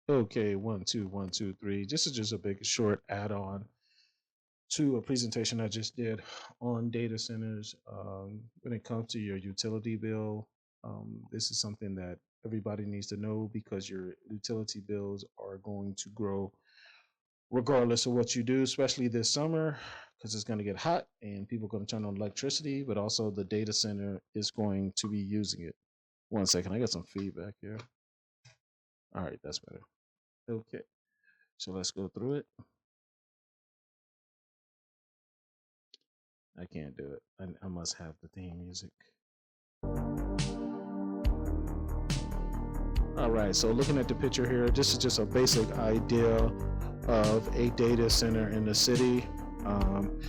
Okay, one, two, one, two, three. This is just a big short add-on to a presentation I just did on data centers. When it comes to your utility bill, this is something that everybody needs to know because your utility bills are going to grow regardless of what you do, especially this summer, because it's going to get hot and people are going to turn on electricity, but also the data center is going to be using it. One second, I got some feedback here. All right, that's better. Okay, so let's go through it. I can't do it. I must have the theme music. All right, so looking at the picture here, this is just a basic idea of a data center in the city. Um,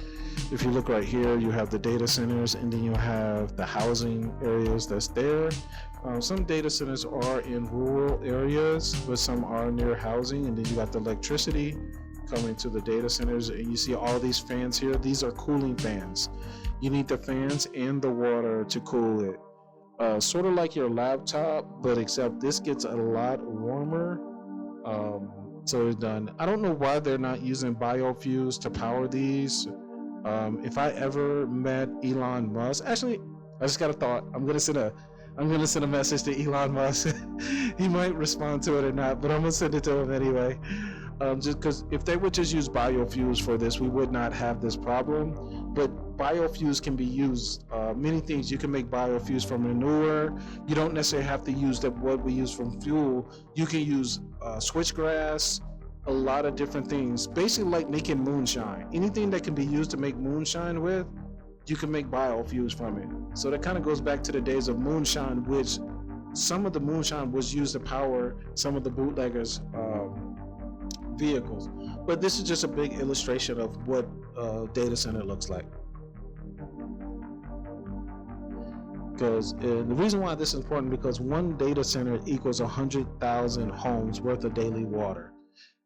if you look right here, you have the data centers and then you have the housing areas that's there. Some data centers are in rural areas, but some are near housing, and then you got the electricity coming to the data centers, and you see all these fans here. These are cooling fans. You need the fans and the water to cool it. Sort of like your laptop, but except this gets a lot warmer. So it's done. I don't know why they're not using biofuels to power these. If I ever met Elon Musk, actually, I just got a thought. I'm gonna send a message to Elon Musk. He might respond to it or not, but I'm gonna send it to him anyway. Just because if they would just use biofuels for this, we would not have this problem. But biofuels can be used many things. You can make biofuels from manure. You don't necessarily have to use what we use from fuel. You can use switchgrass, a lot of different things. Basically, like making moonshine. Anything that can be used to make moonshine with, you can make biofuels from it. So that kind of goes back to the days of moonshine, which some of the moonshine was used to power some of the bootleggers' vehicles. But this is just a big illustration of what a data center looks like. Because the reason why this is important, because one data center equals 100,000 homes worth of daily water.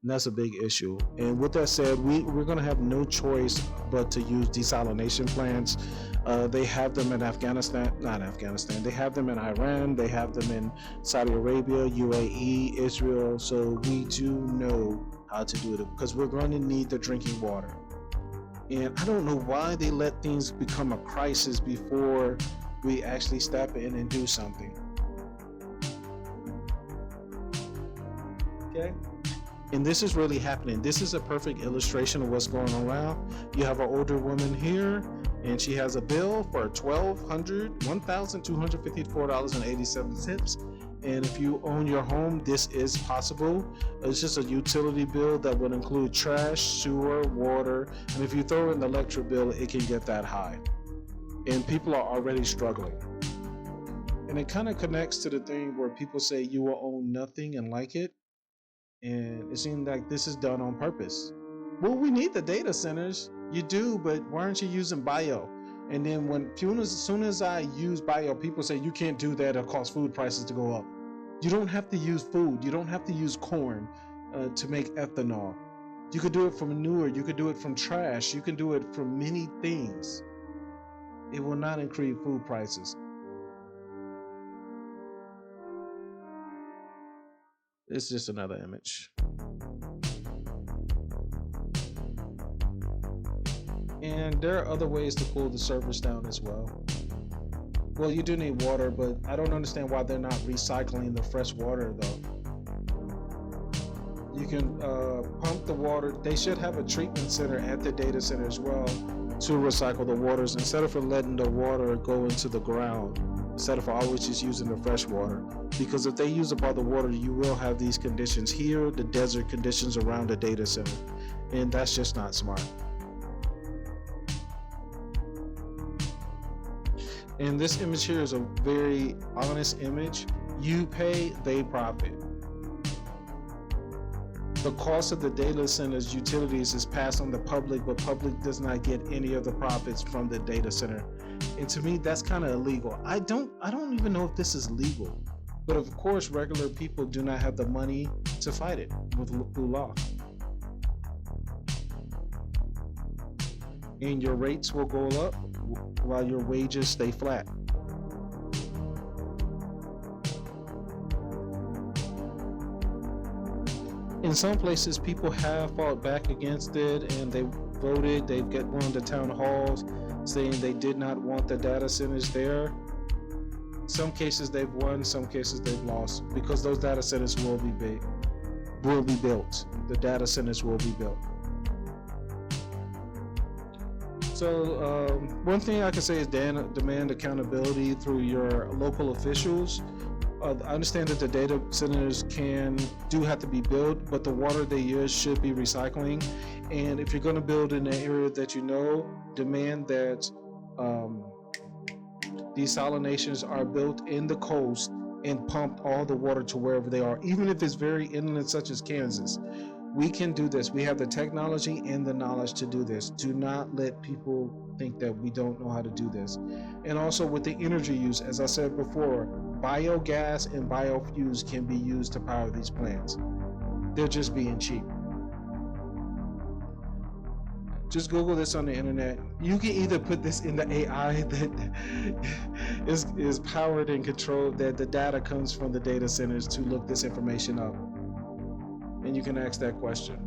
And that's a big issue. And with that said, we're going to have no choice but to use desalination plants. They have them in Afghanistan, not Afghanistan, they have them in Iran, they have them in Saudi Arabia, UAE, Israel. So we do know how to do it because we're going to need the drinking water. And I don't know why they let things become a crisis before we actually step in and do something. Okay? And this is really happening. This is a perfect illustration of what's going around. You have an older woman here, and she has a bill for $1,254.87. And if you own your home, this is possible. It's just a utility bill that would include trash, sewer, water, and if you throw in the electric bill, it can get that high. And people are already struggling. And it kind of connects to the thing where people say you will own nothing and like it. And it seems like this is done on purpose. Well, we need the data centers. You do, but why aren't you using bio? And then as soon as I use bio, people say you can't do that. It'll cause food prices to go up. You don't have to use food. You don't have to use corn to make ethanol. You could do it from manure. You could do it from trash. You can do it from many things. It will not increase food prices. It's just another image. And there are other ways to cool the servers down as well. Well, you do need water, but I don't understand why they're not recycling the fresh water though. You can pump the water. They should have a treatment center at the data center as well to recycle the waters instead of letting the water go into the ground, instead of always just using the fresh water. Because if they use up all the water, you will have these conditions here, the desert conditions around the data center. And that's just not smart. And this image here is a very honest image. You pay, they profit. The cost of the data center's utilities is passed on the public, but public does not get any of the profits from the data center. And to me, that's kind of illegal. I don't even know if this is legal. But of course, regular people do not have the money to fight it through law. And your rates will go up while your wages stay flat. In some places, people have fought back against it and they voted. They've got one of the town halls saying they did not want the data centers there. Some cases they've won, some cases they've lost, because those data centers will be built. The data centers will be built. So one thing I can say is demand accountability through your local officials. I understand that the data centers do have to be built, but the water they use should be recycling. And if you're going to build in an area that you know, demand that desalinations are built in the coast and pumped all the water to wherever they are, even if it's very inland, such as Kansas. We can do this. We have the technology and the knowledge to do this. Do not let people think that we don't know how to do this. And also with the energy use, as I said before, biogas and biofuels can be used to power these plants. They're just being cheap. Just Google this on the internet. You can either put this in the AI that is powered and controlled, that the data comes from the data centers, to look this information up. And you can ask that question.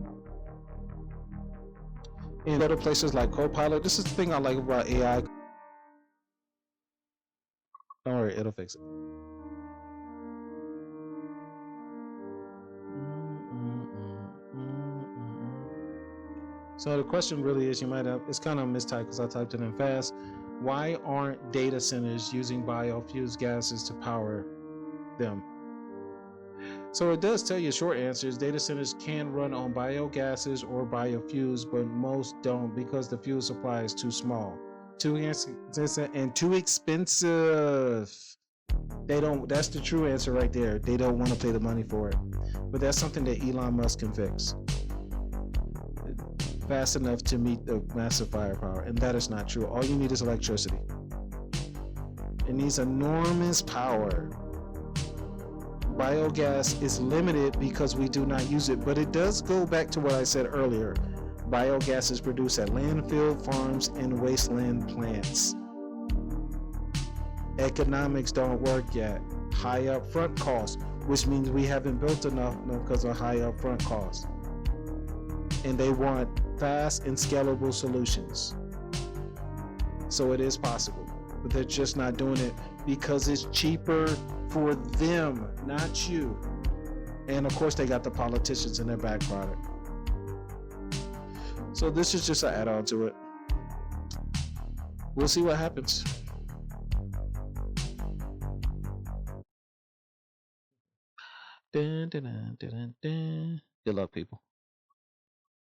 In other places like Copilot, this is the thing I like about AI. Don't worry, it'll fix it. So the question really is, it's kind of mistyped because I typed it in fast. Why aren't data centers using biofuels gases to power them? So it does tell you, short answer is data centers can run on biogases or biofuels, but most don't, because the fuel supply is too small, too expensive, and too expensive. That's the true answer right there. They don't want to pay the money for it. But that's something that Elon Musk can fix fast enough to meet the massive firepower, and that is not true. All you need is electricity. It needs enormous power. Biogas is limited because we do not use it, but it does go back to what I said earlier. Biogas is produced at landfill, farms, and wasteland plants. Economics don't work yet. High upfront costs, which means we haven't built enough because of high upfront costs. And they want fast and scalable solutions. So it is possible, but they're just not doing it because it's cheaper for them, not you. And of course, they got the politicians in their back pocket. So this is just an add-on to it. We'll see what happens. Dun, dun, dun, dun, dun. Good luck, people.